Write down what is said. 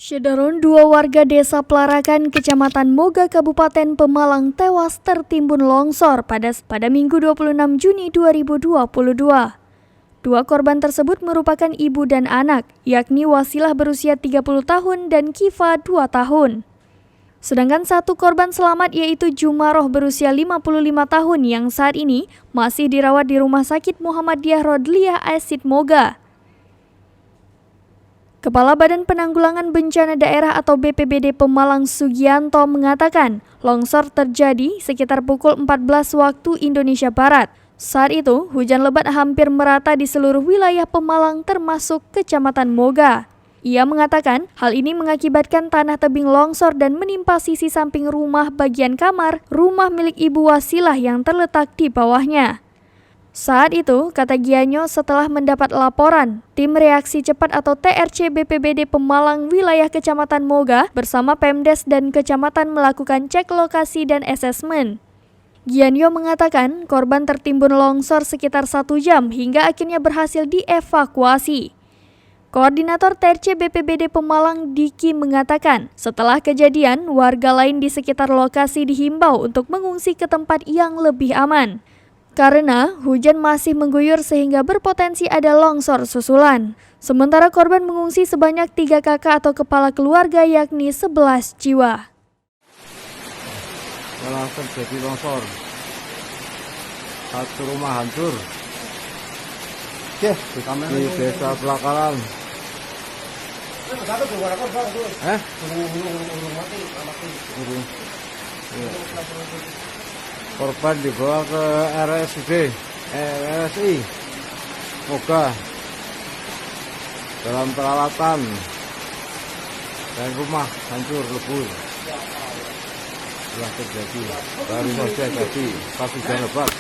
Syederun, dua warga desa Pelarakan, Kecamatan Moga, Kabupaten Pemalang tewas tertimbun longsor pada Minggu 26 Juni 2022. Dua korban tersebut merupakan ibu dan anak, yakni Wasilah berusia 30 tahun dan Kifa 2 tahun. Sedangkan satu korban selamat yaitu Jumaroh berusia 55 tahun yang saat ini masih dirawat di Rumah Sakit Muhammadiyah Rodliah Asid Moga. Kepala Badan Penanggulangan Bencana Daerah atau BPBD Pemalang Sugianto mengatakan longsor terjadi sekitar pukul 14 waktu Indonesia Barat. Saat itu, hujan lebat hampir merata di seluruh wilayah Pemalang termasuk Kecamatan Moga. Ia mengatakan hal ini mengakibatkan tanah tebing longsor dan menimpa sisi samping rumah bagian kamar rumah milik Ibu Wasilah yang terletak di bawahnya. Saat itu, kata Gianyo, setelah mendapat laporan, tim reaksi cepat atau TRC BPBD Pemalang wilayah Kecamatan Moga bersama Pemdes dan Kecamatan melakukan cek lokasi dan asesmen. Gianyo mengatakan korban tertimbun longsor sekitar 1 jam hingga akhirnya berhasil dievakuasi. Koordinator TRC BPBD Pemalang Diki mengatakan, setelah kejadian, warga lain di sekitar lokasi dihimbau untuk mengungsi ke tempat yang lebih aman. Karena hujan masih mengguyur sehingga berpotensi ada longsor susulan. Sementara korban mengungsi sebanyak 3 kakak atau kepala keluarga yakni 11 jiwa. Langsung terjadi longsor. Satu rumah hancur. Di desa Pelakaran. Korban dibawa ke RSI Moga dalam peralatan dan rumah hancur lebur. Telah terjadi baru saja tadi pas hujan lebat.